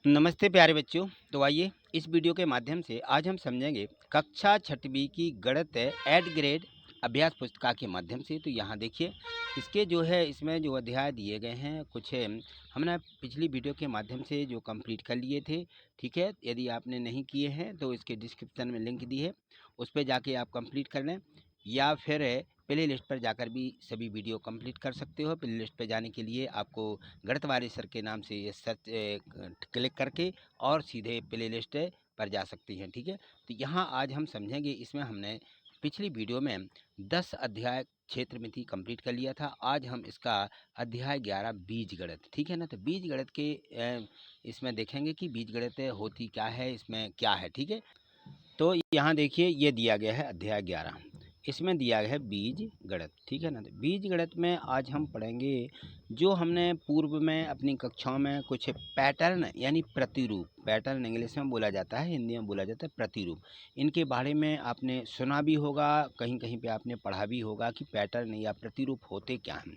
नमस्ते प्यारे बच्चों। तो आइए इस वीडियो के माध्यम से आज हम समझेंगे कक्षा छठवीं की गणित एड ग्रेड अभ्यास पुस्तिका के माध्यम से। तो यहाँ देखिए इसके जो है इसमें जो अध्याय दिए गए हैं कुछ हमने पिछली वीडियो के माध्यम से जो कंप्लीट कर लिए थे। ठीक है, यदि आपने नहीं किए हैं तो इसके डिस्क्रिप्शन में लिंक दी है, उस पर जाके आप कंप्लीट कर लें, या फिर प्ले लिस्ट पर जाकर भी सभी वीडियो कंप्लीट कर सकते हो। प्ले लिस्ट पर जाने के लिए आपको गणित वाले सर के नाम से ये सर्च क्लिक करके और सीधे प्ले लिस्ट पर जा सकती हैं। ठीक है, तो यहाँ आज हम समझेंगे, इसमें हमने पिछली वीडियो में 10 अध्याय क्षेत्र में थी कंप्लीट कर लिया था। आज हम इसका अध्याय 11 बीज गणित, ठीक है ना। तो बीज गणित के इसमें देखेंगे कि बीज गणित होती क्या है, इसमें क्या है। ठीक है, तो यहाँ देखिए ये दिया गया है अध्याय 11, इसमें दिया गया है बीज गणित। ठीक है ना। तो बीज गणित में आज हम पढ़ेंगे जो हमने पूर्व में अपनी कक्षाओं में कुछ पैटर्न यानी प्रतिरूप, पैटर्न इंग्लिश में बोला जाता है, हिंदी में बोला जाता है प्रतिरूप, इनके बारे में आपने सुना भी होगा, कहीं कहीं पे आपने पढ़ा भी होगा कि पैटर्न या प्रतिरूप होते क्या हैं।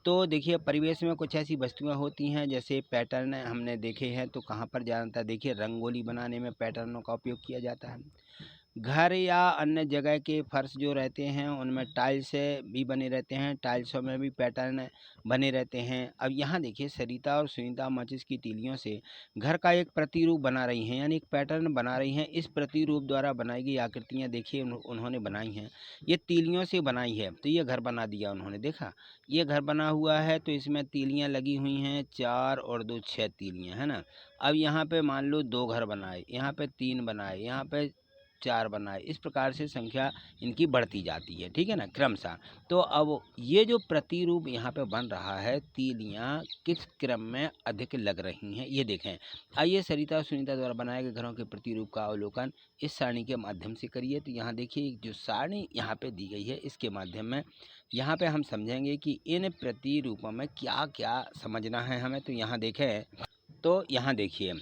तो देखिए परिवेश में कुछ ऐसी वस्तुएं होती हैं जैसे पैटर्न हमने देखे हैं, तो कहाँ पर जाता है, देखिए रंगोली बनाने में पैटर्नों का उपयोग किया जाता है। घर या अन्य जगह के फर्श जो रहते हैं उनमें टाइल्स भी बने रहते हैं, टाइल्सों में भी पैटर्न बने रहते हैं। अब यहाँ देखिए सरिता और सुनीता माचिस की तीलियों से घर का एक प्रतिरूप बना रही हैं, यानी एक पैटर्न बना रही हैं। इस प्रतिरूप द्वारा बनाई गई आकृतियाँ देखिए उन्होंने बनाई हैं, ये तीलियों से बनाई है। तो ये घर बना दिया उन्होंने, देखा ये घर बना हुआ है, तो इसमें तीलियाँ लगी हुई हैं, 4 और 2 6 तीलियाँ, है ना। अब यहाँ पे मान लो 2 घर बनाए, यहाँ पे 3 बनाए, यहाँ पे 4 बनाए, इस प्रकार से संख्या इनकी बढ़ती जाती है। ठीक है ना, क्रमशः। तो अब ये जो प्रतिरूप यहाँ पे बन रहा है, तीलियाँ किस क्रम में अधिक लग रही हैं ये देखें। आइए सरिता और सुनीता द्वारा बनाए गए घरों के प्रतिरूप का अवलोकन इस सारणी के माध्यम से करिए। तो यहाँ देखिए जो सारणी यहाँ पे दी गई है, इसके माध्यम में यहाँ पे हम समझेंगे कि इन प्रतिरूपों में क्या क्या समझना है हमें। तो यहाँ देखें, तो यहाँ देखिए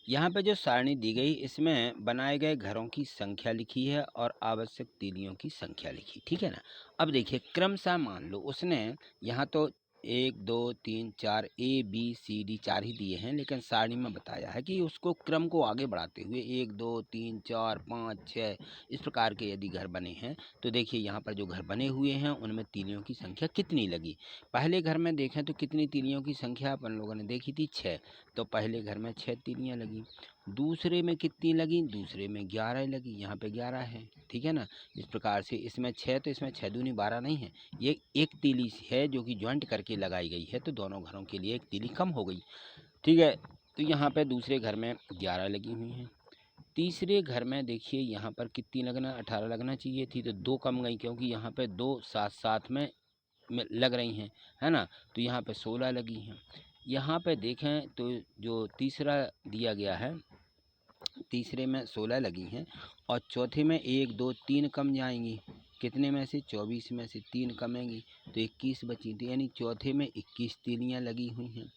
यहाँ पे जो सारणी दी गई, इसमें बनाए गए घरों की संख्या लिखी है और आवश्यक तीलियों की संख्या लिखी। ठीक है ना। अब देखिए क्रमशः मान लो उसने यहाँ तो 1 2 3 4 ABCD 4 ही दिए हैं, लेकिन सारणी में बताया है कि उसको क्रम को आगे बढ़ाते हुए 1 2 3 4 5 6 इस प्रकार के यदि घर बने हैं, तो देखिए यहाँ पर जो घर बने हुए हैं उनमें तीलियों की संख्या कितनी लगी। पहले घर में देखें तो कितनी तीलियों की संख्या अपन लोगों ने देखी थी, 6। तो पहले घर में 6 तीलियाँ लगी। दूसरे में कितनी लगी, दूसरे में 11 लगी, यहाँ पे 11 है। ठीक है ना। इस प्रकार से इसमें 6, तो इसमें 6 दूनी 12 नहीं है, ये एक तीली है जो कि ज्वाइंट करके लगाई गई है, तो दोनों घरों के लिए एक तीली कम हो गई। ठीक है, तो यहाँ पे दूसरे घर में 11 लगी हुई हैं। तीसरे घर में देखिए यहाँ पर कितनी लगना, 18 लगना चाहिए थी, तो 2 कम गई, क्योंकि यहाँ पे 2 साथ साथ में लग रही हैं, है ना। तो यहाँ पे 16 लगी हैं। यहाँ पे देखें तो जो तीसरा दिया गया है, तीसरे में 16 लगी हैं, और चौथे में 1 2 3 कम जाएंगी, कितने में से 24 में से 3 कमेंगी, तो 21 बची थी, यानी चौथे में 21 तीलियाँ लगी हुई हैं।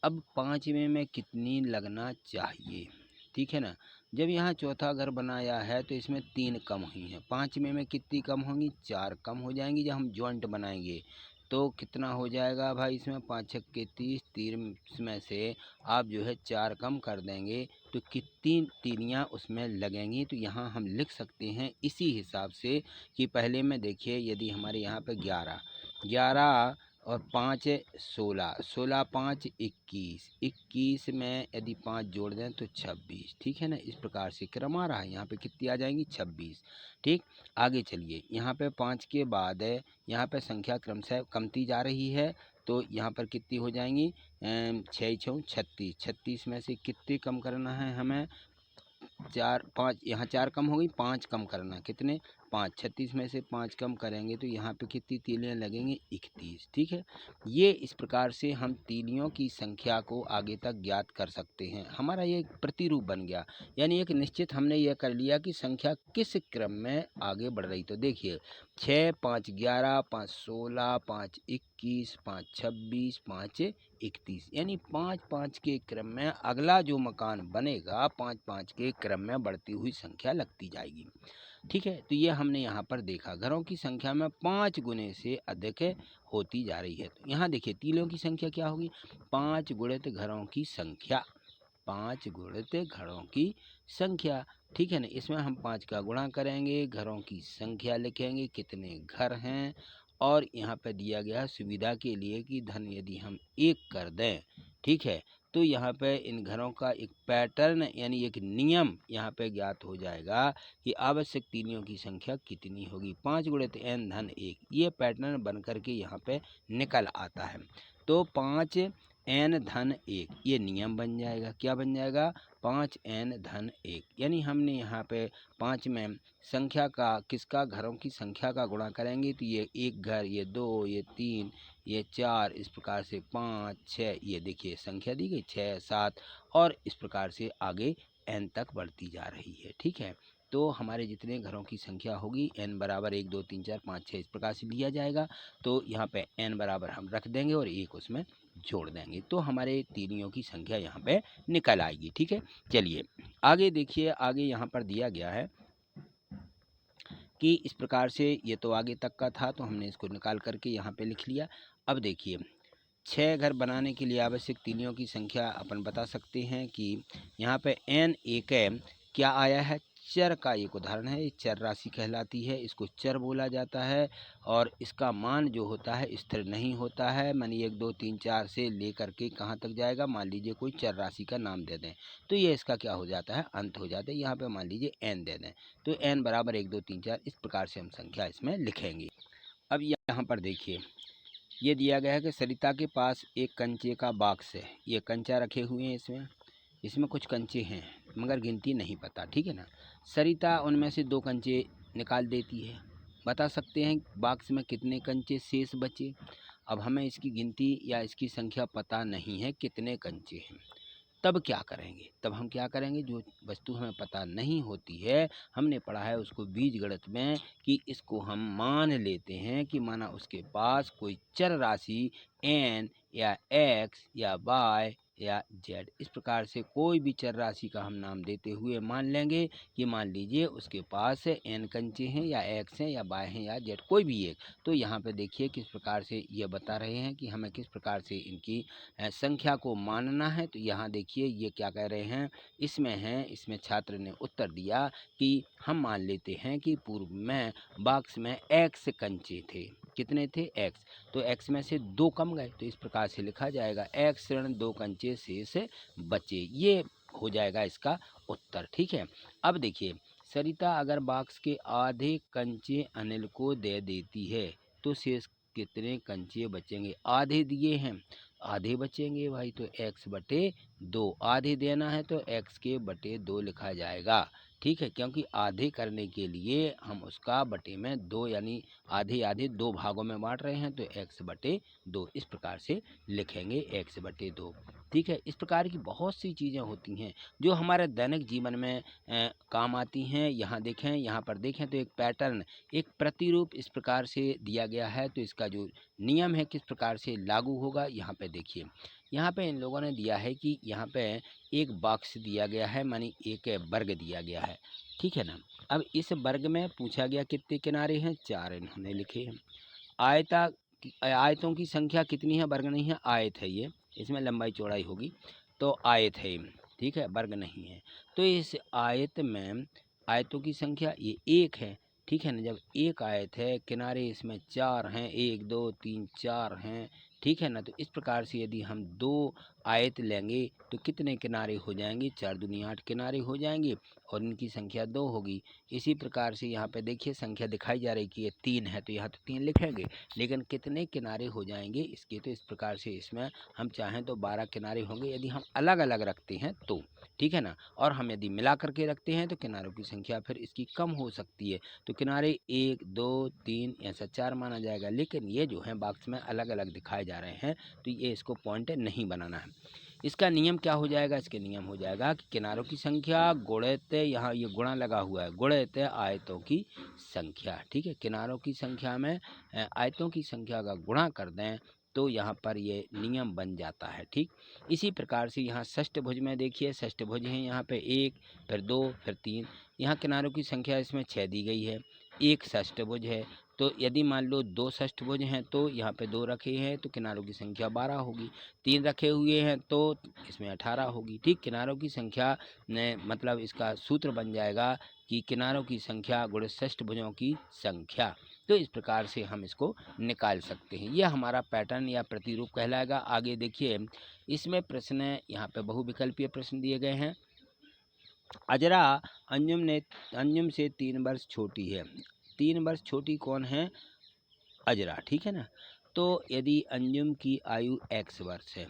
अब पाँचवें में कितनी लगना चाहिए, ठीक है ना। जब यहाँ चौथा घर बनाया है तो इसमें 3 कम हुई हैं, पाँचवें में कितनी कम होंगी, 4 कम हो जाएंगी। जब हम जॉइंट बनाएंगे तो कितना हो जाएगा भाई, इसमें 5 छक्के 30, 30 में से आप जो है 4 कम कर देंगे तो कितनी तीलियाँ उसमें लगेंगी। तो यहाँ हम लिख सकते हैं इसी हिसाब से कि पहले में देखिए यदि हमारे यहाँ पे 11 11 और 5 16, 16 5 21, 21 में यदि 5 जोड़ दें तो 26। ठीक है ना, इस प्रकार से क्रम आ रहा है। यहाँ पे कितनी आ जाएंगी, 26। ठीक, आगे चलिए, यहाँ पे 5 के बाद है, यहाँ पे संख्या क्रमशः कमती जा रही है, तो यहाँ पर कितनी हो जाएंगी, 6 6 36, 36 में से कितने कम करना है हमें, 4 5, यहाँ 4 कम हो गई, 5 कम करना, कितने 5, 36 में से 5 कम करेंगे तो यहाँ पे कितनी तीलियाँ लगेंगी, 31। ठीक है, ये इस प्रकार से हम तीलियों की संख्या को आगे तक ज्ञात कर सकते हैं। हमारा ये एक प्रतिरूप बन गया, यानी एक निश्चित हमने यह कर लिया कि संख्या किस क्रम में आगे बढ़ रही। तो देखिए 6 5 11, 5 16, 5 21, 5 26, 5 31, यानी 5 5 के क्रम में अगला जो मकान बनेगा 5 5 के क्रम में बढ़ती हुई संख्या लगती जाएगी। ठीक है, तो ये हमने यहाँ पर देखा घरों की संख्या में 5 गुने से अधिक होती जा रही है। तो यहाँ देखिए तीलों की संख्या क्या होगी, 5 गुणित घरों की संख्या, 5 गुणित घरों की संख्या। ठीक है ना, इसमें हम 5 का गुणा करेंगे, घरों की संख्या लिखेंगे, कितने घर हैं, और यहाँ पे दिया गया है सुविधा के लिए कि धन यदि हम 1 कर दें, ठीक है, तो यहाँ पे इन घरों का एक पैटर्न यानी एक नियम यहाँ पे ज्ञात हो जाएगा कि आवश्यक तीनियों की संख्या कितनी होगी। 5 गुणित n धन 1, ये पैटर्न बन करके यहाँ पे निकल आता है। तो 5 n धन 1 ये नियम बन जाएगा। क्या बन जाएगा? 5 n धन 1, यानी हमने यहाँ पे 5 में संख्या का किसका, घरों की संख्या का गुणा करेंगे तो ये 1 घर, ये 2, ये 3, ये 4, इस प्रकार से 5, 6, ये देखिए संख्या दी गई 6, 7, और इस प्रकार से आगे n तक बढ़ती जा रही है। ठीक है, तो हमारे जितने घरों की संख्या होगी n बराबर 1, 2, 3, 4, 5, 6 इस प्रकार से लिया जाएगा। तो यहाँ पे n बराबर हम रख देंगे और 1 उसमें जोड़ देंगे, तो हमारे तीनियों की संख्या यहाँ पे निकल आएगी। ठीक है, चलिए आगे देखिए, आगे यहाँ पर दिया गया है कि इस प्रकार से, ये तो आगे तक का था तो हमने इसको निकाल करके यहाँ पे लिख लिया। अब देखिए 6 घर बनाने के लिए आवश्यक तीनियों की संख्या अपन बता सकते हैं कि यहाँ पे n एक क्या आया है, चर का एक उदाहरण है। ये चर राशि कहलाती है, इसको चर बोला जाता है, और इसका मान जो होता है स्थिर नहीं होता है। मानिए 1, 2, 3, 4 से लेकर के कहाँ तक जाएगा, मान लीजिए कोई चर राशि का नाम दे दें तो ये इसका क्या हो जाता है, अंत हो जाता है। यहाँ पे मान लीजिए n दे दें तो n बराबर 1, 2, 3, 4 इस प्रकार से हम संख्या इसमें लिखेंगे। अब यहाँ पर देखिए ये दिया गया है कि सरिता के पास एक कंचे का बॉक्स है। ये कंचा रखे हुए हैं, इसमें कुछ कंचे हैं मगर गिनती नहीं पता। ठीक है ना, सरिता उनमें से 2 कंचे निकाल देती है। बता सकते हैं बॉक्स में कितने कंचे शेष बचे। अब हमें इसकी गिनती या इसकी संख्या पता नहीं है कितने कंचे हैं, तब क्या करेंगे, तब हम क्या करेंगे, जो वस्तु हमें पता नहीं होती है, हमने पढ़ा है उसको बीजगणित में कि इसको हम मान लेते हैं कि माना उसके पास कोई चर राशि n या x या y या z, इस प्रकार से कोई भी चर राशि का हम नाम देते हुए मान लेंगे कि मान लीजिए उसके पास n कंचे हैं या x हैं या y हैं या z, कोई भी एक। तो यहाँ पे देखिए किस प्रकार से ये बता रहे हैं कि हमें किस प्रकार से इनकी संख्या को मानना है। तो यहाँ देखिए ये क्या कह रहे हैं, इसमें छात्र ने उत्तर दिया कि हम मान लेते हैं कि पूर्व में बॉक्स में x कंचे थे। कितने थे? x, तो x में से 2 कम गए, तो इस प्रकार से लिखा जाएगा x ऋण 2 कंचे शेष बचे, ये हो जाएगा इसका उत्तर। ठीक है, अब देखिए सरिता अगर बॉक्स के आधे कंचे अनिल को दे देती है तो शेष कितने कंचे बचेंगे? आधे दिए हैं, आधे बचेंगे भाई, तो x बटे 2, आधे देना है तो x के बटे 2 लिखा जाएगा। ठीक है, क्योंकि आधे करने के लिए हम उसका बटे में 2 यानी आधे आधे 2 भागों में बांट रहे हैं, तो x बटे 2 इस प्रकार से लिखेंगे, x बटे 2। ठीक है, इस प्रकार की बहुत सी चीज़ें होती हैं जो हमारे दैनिक जीवन में काम आती हैं। यहाँ देखें, यहाँ पर देखें तो एक पैटर्न, एक प्रतिरूप इस प्रकार से दिया गया है, तो इसका जो नियम है किस प्रकार से लागू होगा यहाँ पे देखिए। यहाँ पे इन लोगों ने दिया है कि यहाँ पे एक बॉक्स दिया गया है, मानी एक वर्ग दिया गया है। ठीक है ना, अब इस वर्ग में पूछा गया कितने किनारे हैं, 4 इन्होंने लिखे हैं। आयतों की संख्या कितनी है, वर्ग नहीं है, आयत है, ये इसमें लंबाई चौड़ाई होगी तो आयत है। ठीक है, वर्ग नहीं है, तो इस आयत में आयतों की संख्या ये 1 है। ठीक है ना, जब एक आयत है, किनारे इसमें 4 हैं, 1, 2, 3, 4 हैं। ठीक है ना, तो इस प्रकार से यदि हम 2 आयत लेंगे तो कितने किनारे हो जाएंगे, 4 दूनी 8 किनारे हो जाएंगे और इनकी संख्या 2 होगी। इसी प्रकार से यहाँ पे देखिए संख्या दिखाई जा रही कि ये 3 है, तो यहाँ तो 3 लिखेंगे, लेकिन कितने किनारे हो जाएंगे इसके, तो इस प्रकार से इसमें हम चाहें तो 12 किनारे होंगे यदि हम अलग अलग रखते हैं तो। ठीक है ना, और हम यदि मिला करके रखते हैं तो किनारों की संख्या फिर इसकी कम हो सकती है, तो किनारे 1, 2, 3 ऐसा 4 माना जाएगा। लेकिन ये जो है बॉक्स में अलग अलग दिखाए जा रहे हैं, तो ये इसको पॉइंट नहीं बनाना है। इसका नियम क्या हो जाएगा, इसके नियम हो जाएगा कि किनारों की संख्या गुणित, यहाँ ये गुणा लगा हुआ है, गुणित आयतों की संख्या। ठीक है, किनारों की संख्या में आयतों की संख्या का गुणा कर दें तो यहाँ पर ये नियम बन जाता है। ठीक, इसी प्रकार से यहाँ षष्ठभुज में देखिए, षष्ठभुज हैं यहाँ पे 1, फिर 2, फिर 3, यहाँ किनारों की संख्या इसमें 6 दी गई है, एक षष्ठभुज है। तो यदि मान लो 2 षष्ठभुज हैं तो यहाँ पे 2 रखे हैं तो किनारों की संख्या 12 होगी। 3 रखे हुए हैं तो इसमें 18 होगी। ठीक, किनारों की संख्या ने मतलब इसका सूत्र बन जाएगा कि किनारों की संख्या गुणे षष्ठभुजों की संख्या। तो इस प्रकार से हम इसको निकाल सकते हैं। यह हमारा पैटर्न या प्रतिरूप कहलाएगा। आगे देखिए, इसमें प्रश्न यहाँ पे बहुविकल्पीय प्रश्न दिए गए हैं। अजरा अंजुम से 3 वर्ष छोटी है। 3 वर्ष छोटी कौन है? अजरा, ठीक है ना। तो यदि अंजुम की आयु x वर्ष है,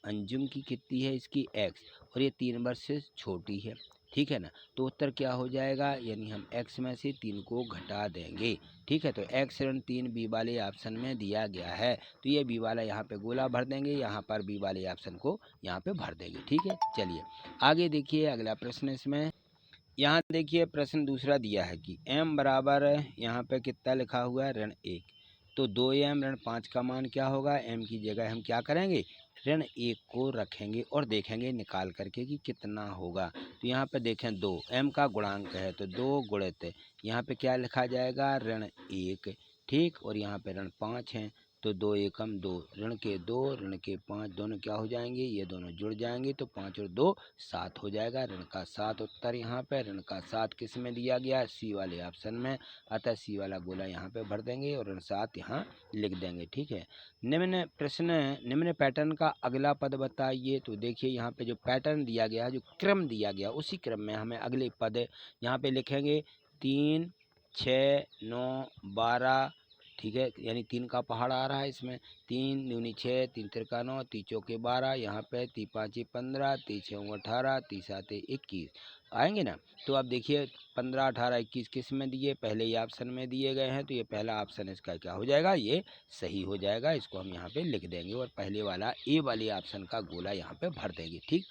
अंजुम की कितनी है? इसकी x, और ये 3 वर्ष से छोटी है, ठीक है ना। तो उत्तर क्या हो जाएगा? यानी हम x में से 3 को घटा देंगे, ठीक है। तो x ऋण 3 बी वाले ऑप्शन में दिया गया है, तो ये बी वाला यहाँ पे गोला भर देंगे, यहाँ पर बी वाले ऑप्शन को यहाँ पे भर देंगे, ठीक है। चलिए आगे देखिए अगला प्रश्न। इसमें यहाँ देखिए प्रश्न दूसरा दिया है कि m बराबर यहाँ पे कितना लिखा हुआ है? ऋण 1। तो 2m ऋण 5 का मान क्या होगा? m की जगह हम क्या करेंगे? ऋण 1 को रखेंगे और देखेंगे निकाल करके कि कितना होगा। तो यहाँ पे देखें 2 m का गुणांक है तो 2 गुणित यहाँ पे क्या लिखा जाएगा? ऋण 1, ठीक। और यहाँ पे ऋण 5 है तो 2 एकम 2, ऋण के 2 ऋण के 5 दोनों क्या हो जाएंगे? ये दोनों जुड़ जाएंगे तो 5 और 2 7 हो जाएगा। ऋण का 7 उत्तर यहाँ पे। ऋण का 7 किस में दिया गया है? सी वाले ऑप्शन में, अतः सी वाला गोला यहाँ पे भर देंगे और ऋण 7 यहाँ लिख देंगे, ठीक है। निम्न प्रश्न, निम्न पैटर्न का अगला पद बताइए। तो देखिए यहाँ पे जो पैटर्न दिया गया है, जो क्रम दिया गया, उसी क्रम में हमें अगले पद यहाँ पे लिखेंगे। 3, 6, 9, 12, ठीक है। यानी 3 का पहाड़ आ रहा है इसमें। 3 दूनी 6, 3 तिरका 9, 3 चौके 12, यहाँ पे 3 5 15, 3 6 18, 3 7 21 आएंगे ना। तो अब देखिए 15, 18, 21 किस में दिए? पहले ही ऑप्शन में दिए गए हैं, तो ये पहला ऑप्शन इसका क्या हो जाएगा? ये सही हो जाएगा। इसको हम यहाँ पे लिख देंगे और पहले वाला ए वाले ऑप्शन का गोला यहाँ पे भर देंगे, ठीक।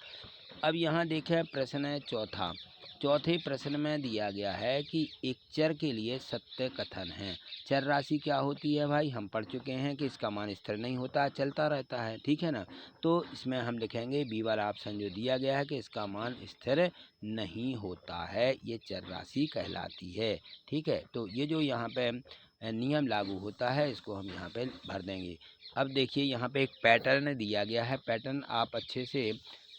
अब यहाँ देखें प्रश्न है चौथा। चौथे प्रश्न में दिया गया है कि एक चर के लिए सत्य कथन है। चर राशि क्या होती है भाई? हम पढ़ चुके हैं कि इसका मान स्थिर नहीं होता, चलता रहता है, ठीक है ना। तो इसमें हम लिखेंगे बी वाला ऑप्शन जो दिया गया है कि इसका मान स्थिर नहीं होता है, ये चर राशि कहलाती है, ठीक है। तो ये जो यहाँ पे नियम लागू होता है इसको हम यहाँ पे भर देंगे। अब देखिए यहाँ पे एक पैटर्न दिया गया है। पैटर्न आप अच्छे से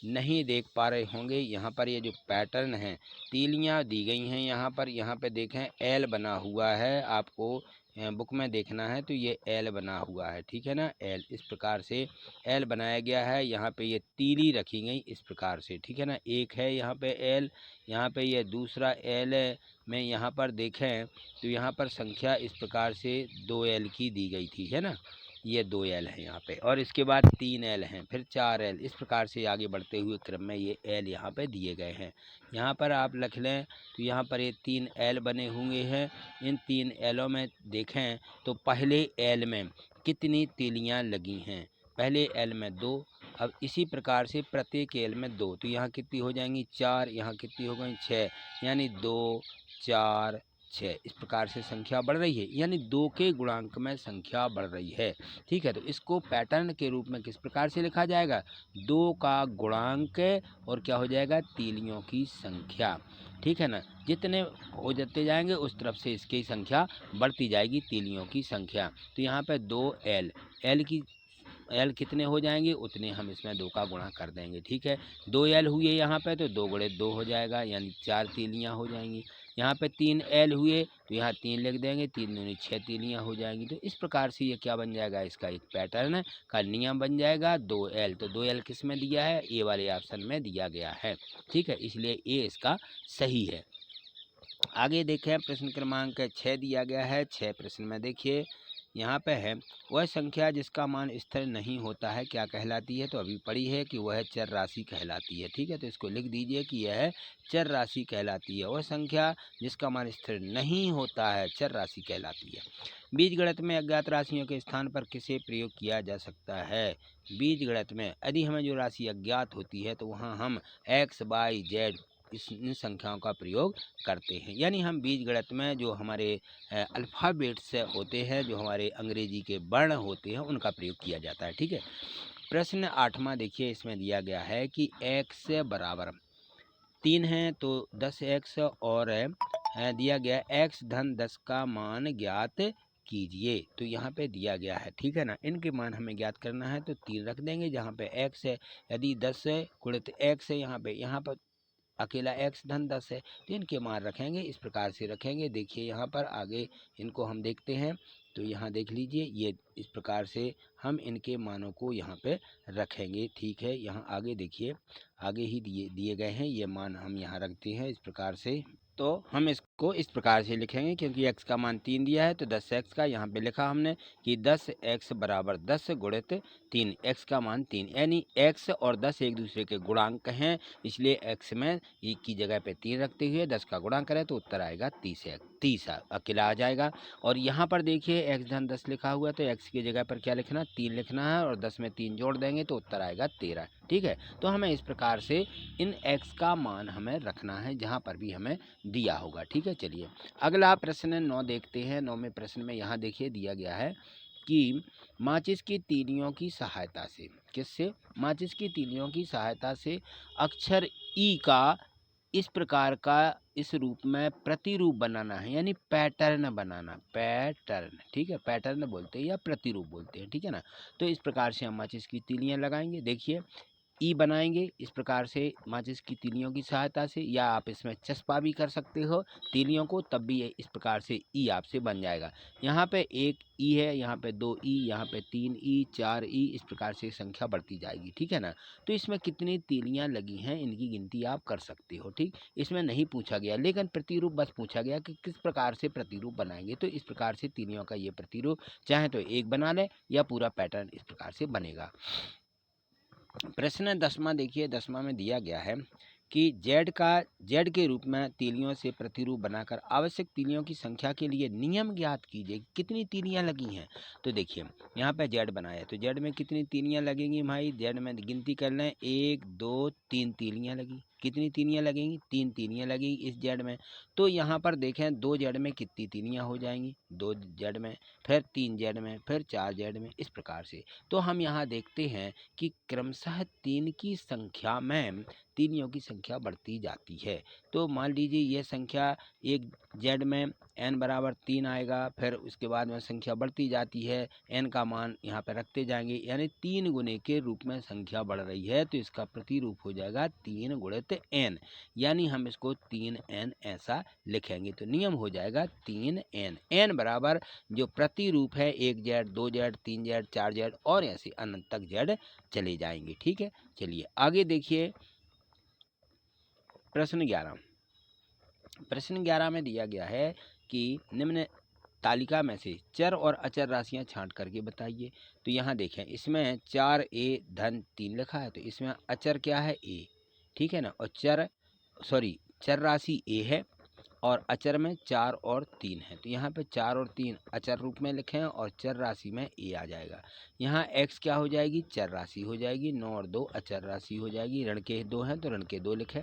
नहीं देख पा रहे होंगे। यहाँ पर ये जो पैटर्न है, तीलियाँ दी गई हैं यहाँ पे देखें एल बना हुआ है। आपको बुक में देखना है तो ये एल बना हुआ है, ठीक है ना। एल इस प्रकार से एल बनाया गया है। यहाँ पे ये तीली रखी गई इस प्रकार से, ठीक है ना। एक है यहाँ पे एल, यहाँ पे ये दूसरा एल में यहाँ पर देखें तो यहाँ पर संख्या इस प्रकार से 2 एल की दी गई थी, है ना। ये 2 एल है यहाँ पे, और इसके बाद 3 एल हैं, फिर 4 एल, इस प्रकार से आगे बढ़ते हुए क्रम में ये एल यहाँ पे दिए गए हैं। यहाँ पर आप लिख लें तो यहाँ पर ये 3 एल बने हुए हैं। इन 3 एलों में देखें तो पहले एल में कितनी तीलियाँ लगी हैं? पहले एल में 2। अब इसी प्रकार से प्रत्येक एल में 2, तो यहाँ कितनी हो जाएंगी? 4, यहाँ कितनी हो गई? 6, यानी 2, 4, 6 इस प्रकार से संख्या बढ़ रही है, यानी 2 के गुणांक में संख्या बढ़ रही है, ठीक है। तो इसको पैटर्न के रूप में किस प्रकार से लिखा जाएगा? 2 का गुणांक और क्या हो जाएगा? तीलियों की संख्या, ठीक है ना। जितने हो जाते जाएंगे उस तरफ से इसकी संख्या बढ़ती जाएगी, तीलियों की संख्या। तो यहाँ पे 2 एल, एल की एल कितने हो जाएंगे? उतने हम इसमें 2 का गुणा कर देंगे, ठीक है। 2 एल हुए यहाँ पे तो 2 गुणे 2 हो जाएगा, यानी 4 तीलियाँ हो जाएंगी। यहाँ पे 3 एल हुए तो यहाँ 3 लिख देंगे, 3 दूनी 6 तीलियाँ हो जाएंगी। तो इस प्रकार से ये क्या बन जाएगा? इसका एक पैटर्न का नियम बन जाएगा 2 एल। तो 2 एल किस में दिया है? ए वाले ऑप्शन में दिया गया है, ठीक है। इसलिए ए इसका सही है। आगे देखें प्रश्न क्रमांक 6 दिया गया है। 6 प्रश्न में देखिए यहाँ पे है, वह संख्या जिसका मान स्थिर नहीं होता है क्या कहलाती है? तो अभी पढ़ी है कि वह चर राशि कहलाती है, ठीक है। तो इसको लिख दीजिए कि यह चर राशि कहलाती है। वह संख्या जिसका मान स्थिर नहीं होता है चर राशि कहलाती है। बीजगणित में अज्ञात राशियों के स्थान पर किसे प्रयोग किया जा सकता है? बीजगणित में यदि हमें जो राशि अज्ञात होती है तो वहाँ हम एक्स, वाई, जेड इन संख्याओं का प्रयोग करते हैं। यानी हम बीजगणित में जो हमारे अल्फ़ाबेट्स होते हैं, जो हमारे अंग्रेजी के वर्ण होते हैं, उनका प्रयोग किया जाता है, ठीक है। प्रश्न 8वां देखिए, इसमें दिया गया है कि x बराबर 3 है तो 10x और दिया गया x धन 10 का मान ज्ञात कीजिए। तो यहाँ पे दिया गया है, ठीक है ना। इनके मान हमें ज्ञात करना है तो 3 रख देंगे जहाँ पे x है। यदि 10 है गुणित x है यहाँ पर अकेला x धन 10 है, तो इनके मान रखेंगे, इस प्रकार से रखेंगे। देखिए यहाँ पर आगे इनको हम देखते हैं, तो यहाँ देख लीजिए, ये इस प्रकार से हम इनके मानों को यहाँ पे रखेंगे, ठीक है। यहाँ आगे देखिए, आगे ही दिए गए हैं ये मान, हम यहाँ रखते हैं इस प्रकार से। तो हम इसको इस प्रकार से लिखेंगे, क्योंकि x का मान 3 दिया है तो 10x का यहाँ पे लिखा हमने कि 10x बराबर 10 गुणित 3, x का मान 3, यानी x और 10 एक दूसरे के गुणांक हैं, इसलिए x में e की जगह पे 3 रखते हुए 10 का गुणा करें तो उत्तर आएगा 30 अकेला आ जाएगा। और यहाँ पर देखिए x धन 10 लिखा हुआ है, तो x की जगह पर क्या लिखना, 3 लिखना है, और 10 में 3 जोड़ देंगे तो उत्तर आएगा 13, ठीक है। तो हमें इस प्रकार से इन x का मान हमें रखना है जहाँ पर भी हमें दिया होगा, ठीक है। चलिए अगला प्रश्न 9 देखते हैं। 9वें प्रश्न में यहाँ देखिए दिया गया है कि माचिस की तीलियों की सहायता से, किससे, माचिस की तीलियों की सहायता से अक्षर ई का इस प्रकार का इस रूप में प्रतिरूप बनाना है, यानी पैटर्न बनाना, पैटर्न, ठीक है, पैटर्न बोलते हैं या प्रतिरूप बोलते हैं, ठीक है ना। तो इस प्रकार से हम माचिस की तीलियां लगाएंगे। देखिए ई बनाएंगे इस प्रकार से माचिस की तीलियों की सहायता से, या आप इसमें चस्पा भी कर सकते हो तीलियों को, तब भी ये इस प्रकार से ई आपसे बन जाएगा। यहाँ पे 1 ई है, यहाँ पे 2 ई, यहाँ पे 3 ई, 4 ई, इस प्रकार से संख्या बढ़ती जाएगी, ठीक है ना। तो इसमें कितनी तीलियां लगी हैं इनकी गिनती आप कर सकते हो, ठीक। इसमें नहीं पूछा गया, लेकिन प्रतिरूप बस पूछा गया कि किस प्रकार से प्रतिरूप बनाएंगे। तो इस प्रकार से तीलियों का ये प्रतिरूप चाहे तो एक बना ले या पूरा पैटर्न इस प्रकार से बनेगा। प्रश्न 10वां देखिए, 10वां में दिया गया है कि जेड के रूप में तीलियों से प्रतिरूप बनाकर आवश्यक तीलियों की संख्या के लिए नियम ज्ञात कीजिए। कितनी तीलियां लगी हैं, तो देखिए यहाँ पे जेड बनाया है, तो जेड में कितनी तीलियां लगेंगी भाई, जेड में गिनती कर लें, 1 2 3 तीलियां लगी। कितनी तीलियां लगेंगी, 3 तीलियां लगेंगी इस जेड में। तो यहाँ पर देखें 2 जेड में कितनी तीलियां हो जाएंगी, 2 जेड में, फिर 3 जेड में, फिर 4 जेड में, इस प्रकार से। तो हम यहाँ देखते हैं कि क्रमशः 3 की संख्या में तीलियों की संख्या बढ़ती जाती है। तो मान लीजिए यह संख्या एक जेड में n बराबर 3 आएगा, फिर उसके बाद में संख्या बढ़ती जाती है, n का मान यहाँ पे रखते जाएंगे, यानी 3 गुने के रूप में संख्या बढ़ रही है, तो इसका प्रतिरूप हो जाएगा 3 गुणित n, यानी हम इसको 3n ऐसा लिखेंगे। तो नियम हो जाएगा 3n, n बराबर जो प्रतिरूप है 1 जेड, 2 जेड, 3 जेड, 4 जेड और ऐसे अनंत तक जेड चले जाएंगे, ठीक है। चलिए आगे देखिए प्रश्न 11। प्रश्न 11 में दिया गया है कि निम्न तालिका में से चर और अचर राशियां छांट करके बताइए। तो यहाँ देखें, इसमें 4a धन 3 लिखा है, तो इसमें अचर क्या है, a, ठीक है ना, और चर राशि a है और अचर में 4 और 3 है। तो यहाँ पे 4 और 3 अचर रूप में लिखें और चर राशि में a आ जाएगा। यहाँ x क्या हो जाएगी, चर राशि हो जाएगी, 9 और 2 अचर राशि हो जाएगी, ऋण के 2 हैं तो ऋण के 2 लिखें।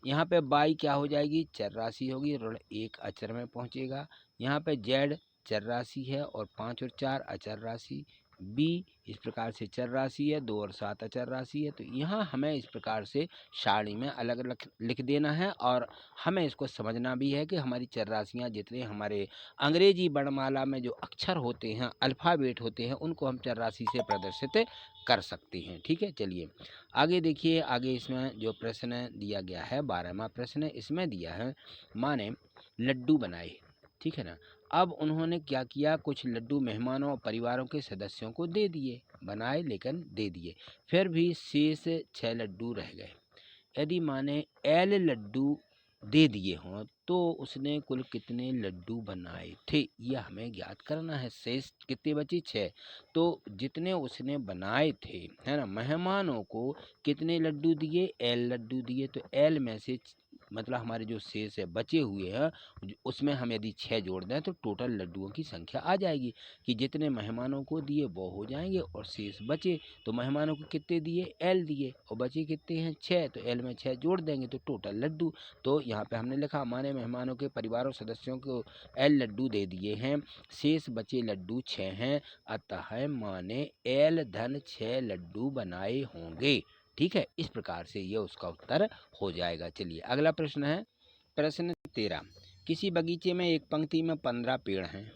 यहाँ पे बाई क्या हो जाएगी, चर राशि होगी, ऋण 1 अचर में पहुँचेगा। यहाँ पे जेड चर राशि है और 5 और 4 अचर राशि, बी इस प्रकार से चर राशि है, 2 और 7 अचर राशि है। तो यहाँ हमें इस प्रकार से सारणी में अलग अलग लिख देना है, और हमें इसको समझना भी है कि हमारी चर राशियाँ जितने हमारे अंग्रेजी वर्णमाला में जो अक्षर होते हैं, अल्फ़ाबेट होते हैं, उनको हम चर राशि से प्रदर्शित कर सकते हैं, ठीक है। चलिए आगे देखिए, आगे इसमें जो प्रश्न दिया गया है 12वां प्रश्न, इसमें दिया है माने लड्डू बनाए, ठीक है ना। अब उन्होंने क्या किया, कुछ लड्डू मेहमानों और परिवारों के सदस्यों को दे दिए, बनाए लेकिन दे दिए, फिर भी शेष 6 लड्डू रह गए। यदि माने एल लड्डू दे दिए हों तो उसने कुल कितने लड्डू बनाए थे, यह हमें ज्ञात करना है। शेष कितने बचे, 6। तो जितने उसने बनाए थे, है ना, मेहमानों को कितने लड्डू दिए, एल लड्डू दिए। तो एल में से मतलब हमारे जो शेष है बचे हुए हैं, उसमें हम यदि 6 जोड़ दें तो टोटल लड्डुओं की संख्या आ जाएगी कि जितने मेहमानों को दिए वो हो जाएंगे, और शेष बचे तो मेहमानों को कितने दिए, एल दिए, और बचे कितने हैं, 6, तो एल में 6 जोड़ देंगे तो टोटल लड्डू। तो यहाँ पे हमने लिखा माने मेहमानों के परिवारों सदस्यों को एल लड्डू दे दिए हैं, शेष बचे लड्डू 6 हैं, अतः माने एल धन 6 लड्डू बनाए होंगे, ठीक है। इस प्रकार से ये उसका उत्तर हो जाएगा। चलिए अगला प्रश्न है प्रश्न 13। किसी बगीचे में एक पंक्ति में 15 पेड़ हैं,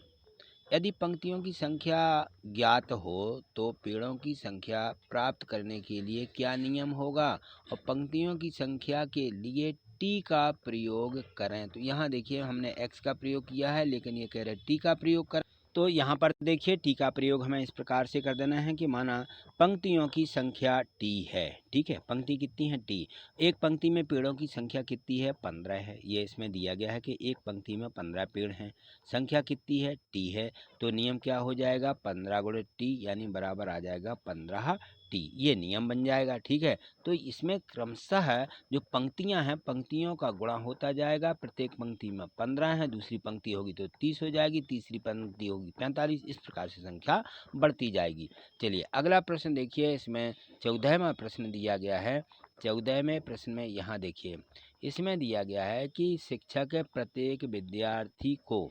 यदि पंक्तियों की संख्या ज्ञात हो तो पेड़ों की संख्या प्राप्त करने के लिए क्या नियम होगा, और पंक्तियों की संख्या के लिए टी का प्रयोग करें। तो यहाँ देखिए हमने एक्स का प्रयोग किया है, लेकिन ये कह रहे टी का प्रयोग करें। तो यहाँ पर देखिए टी का प्रयोग हमें इस प्रकार से कर देना है कि माना पंक्तियों की संख्या टी है। ठीक है, पंक्ति कितनी है टी। एक पंक्ति में पेड़ों की संख्या कितनी है 15 है। ये इसमें दिया गया है कि एक पंक्ति में 15 पेड़ हैं, संख्या कितनी है टी है। तो नियम क्या हो जाएगा 15 गुणे टी यानी बराबर आ जाएगा 15 टी। ये नियम बन जाएगा। ठीक है, तो इसमें क्रमशः जो पंक्तियां हैं पंक्तियों का गुणा होता जाएगा। प्रत्येक पंक्ति में 15 है, दूसरी पंक्ति होगी तो 30 हो जाएगी, तीसरी पंक्ति होगी 45, इस प्रकार से संख्या बढ़ती जाएगी। चलिए अगला प्रश्न देखिए, इसमें 14वां प्रश्न दिया गया है। 14वें प्रश्न में यहाँ देखिए, इसमें दिया गया है कि शिक्षक प्रत्येक विद्यार्थी को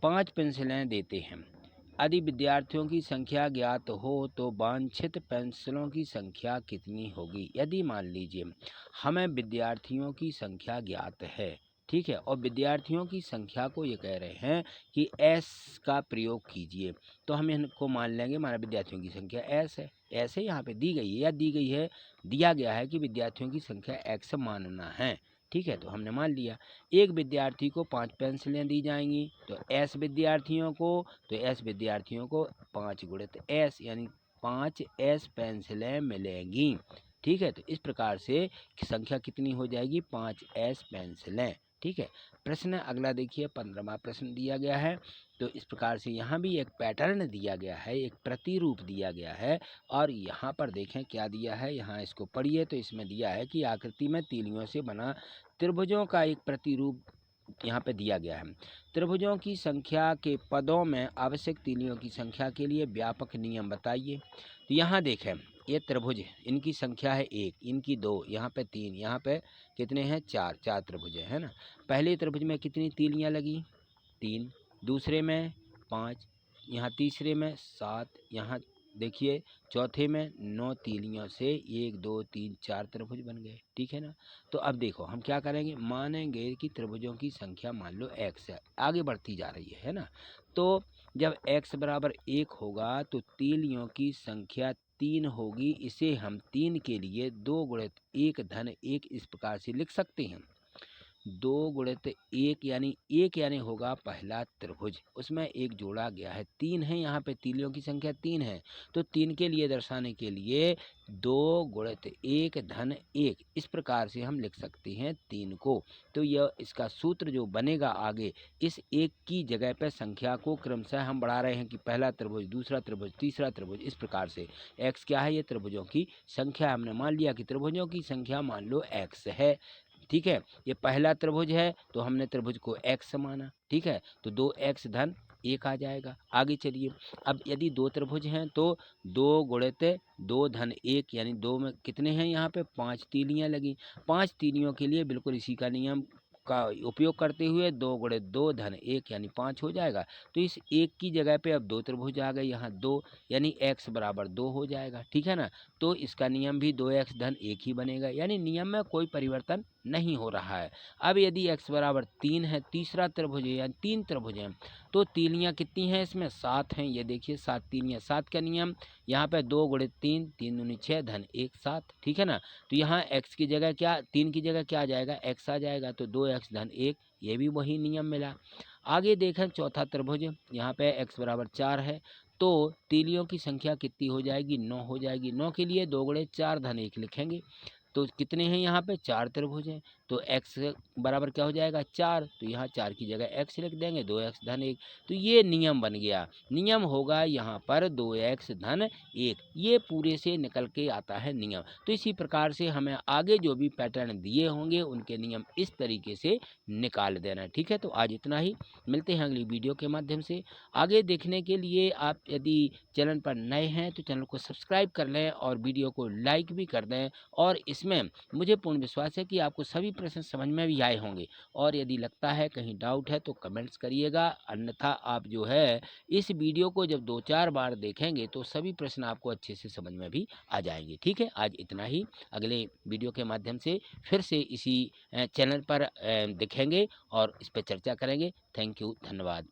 5 पेंसिलें देते हैं। यदि विद्यार्थियों की संख्या ज्ञात हो तो वांछित पेंसिलों की संख्या कितनी होगी। यदि मान लीजिए हमें विद्यार्थियों की संख्या ज्ञात है, ठीक है, और विद्यार्थियों की संख्या को ये कह रहे हैं कि एस का प्रयोग कीजिए, तो हम इनको मान लेंगे हमारा विद्यार्थियों की संख्या एस है। ऐसे यहाँ पे दी गई है या दी गई है, दिया गया है कि विद्यार्थियों की संख्या एक्स मानना है। ठीक है, तो हमने मान लिया। एक विद्यार्थी को 5 पेंसिलें दी जाएंगी, तो एस विद्यार्थियों को, तो एस विद्यार्थियों को 5 गुणित एस यानी 5 एस पेंसिलें मिलेंगी। ठीक है, तो इस प्रकार से संख्या कितनी हो जाएगी 5 एस पेंसिलें। ठीक है, प्रश्न अगला देखिए 15वां प्रश्न दिया गया है। तो इस प्रकार से यहाँ भी एक पैटर्न दिया गया है, एक प्रतिरूप दिया गया है, और यहाँ पर देखें क्या दिया है, यहाँ इसको पढ़िए। तो इसमें दिया है कि आकृति में तीलियों से बना त्रिभुजों का एक प्रतिरूप यहाँ पे दिया गया है। त्रिभुजों की संख्या के पदों में आवश्यक तीलियों की संख्या के लिए व्यापक नियम बताइए। तो यहाँ देखें ये त्रिभुज है, इनकी संख्या है 1, इनकी 2, यहाँ पे 3, यहाँ पे कितने हैं 4, 4 त्रिभुज है ना। पहले त्रिभुज में कितनी तीलियाँ लगी 3, दूसरे में 5, यहाँ तीसरे में 7, यहाँ देखिए चौथे में 9 तीलियों से 1 2 3 4 त्रिभुज बन गए। ठीक है ना। तो अब देखो हम क्या करेंगे, मानेंगे कि त्रिभुजों की संख्या मान लो x है, आगे बढ़ती जा रही है ना। तो जब x बराबर 1 होगा तो तीलियों की संख्या 3 होगी। इसे हम 3 के लिए 2 गुणित 1 धन 1 इस प्रकार से लिख सकते हैं। 2 गुणित 1 यानी होगा पहला त्रिभुज, उसमें एक जोड़ा गया है 3 है, यहाँ पे तीलियों की संख्या 3 है, तो 3 के लिए दर्शाने के लिए 2 गुणित 1 धन 1 इस प्रकार से हम लिख सकते हैं 3 को। तो यह इसका सूत्र जो बनेगा आगे, इस 1 की जगह पे संख्या को क्रमशः हम बढ़ा रहे हैं कि पहला त्रिभुज, दूसरा त्रिभुज, तीसरा त्रिभुज, इस प्रकार से। x क्या है, ये त्रिभुजों की संख्या। हमने मान लिया कि त्रिभुजों की संख्या मान लो x है। ठीक है, ये पहला त्रिभुज है तो हमने त्रिभुज को x माना। ठीक है, तो 2x धन 1 आ जाएगा। आगे चलिए, अब यदि 2 त्रिभुज हैं तो 2 गुणित 2 धन 1 यानी 2 में कितने हैं, यहाँ पे 5 तीलियाँ लगी। 5 तीलियों के लिए बिल्कुल इसी का नियम का उपयोग करते हुए 2 गुणित 2 धन 1 यानी 5 हो जाएगा। तो इस 1 की जगह पे अब 2 त्रिभुज आ गए, यहाँ 2 यानी x बराबर 2 हो जाएगा। ठीक है ना, तो इसका नियम भी 2x धन 1 ही बनेगा, यानी नियम में कोई परिवर्तन नहीं हो रहा है। अब यदि x बराबर 3 है, तीसरा त्रिभुज है यानी 3 त्रिभुज हैं, तो तीलियाँ कितनी हैं इसमें 7 हैं। ये देखिए 7 तीलियाँ, 7 का नियम यहाँ पे 2 गुणित 3, 3 दूनी 6 धन 1 7। ठीक है ना, तो यहाँ x की जगह क्या, 3 की जगह क्या आ जाएगा x आ जाएगा, तो 2x धन 1, ये भी वही नियम मिला। आगे देखें चौथा त्रिभुज, यहाँ पे x बराबर 4 है, तो तीलियों की संख्या कितनी हो जाएगी 9 हो जाएगी। 9 के लिए 2 गुणित 4 धन 1 लिखेंगे, तो कितने हैं यहाँ पे 4 त्रिभुज हैं, तो x बराबर क्या हो जाएगा 4, तो यहाँ 4 की जगह x लिख देंगे, 2x धन 1। तो ये नियम बन गया। नियम होगा यहाँ पर 2x धन 1, ये पूरे से निकल के आता है नियम। तो इसी प्रकार से हमें आगे जो भी पैटर्न दिए होंगे उनके नियम इस तरीके से निकाल देना है। ठीक है, तो आज इतना ही, मिलते हैं अगली वीडियो के माध्यम से। आगे देखने के लिए आप यदि चैनल पर नए हैं तो चैनल को सब्सक्राइब कर लें और वीडियो को लाइक भी कर दें। और इसमें मुझे पूर्ण विश्वास है कि आपको सभी प्रश्न समझ में भी आए होंगे, और यदि लगता है कहीं डाउट है तो कमेंट्स करिएगा, अन्यथा आप जो है इस वीडियो को जब 2-4 बार देखेंगे तो सभी प्रश्न आपको अच्छे से समझ में भी आ जाएंगे। ठीक है, आज इतना ही, अगले वीडियो के माध्यम से फिर से इसी चैनल पर दिखेंगे और इस पर चर्चा करेंगे। थैंक यू, धन्यवाद।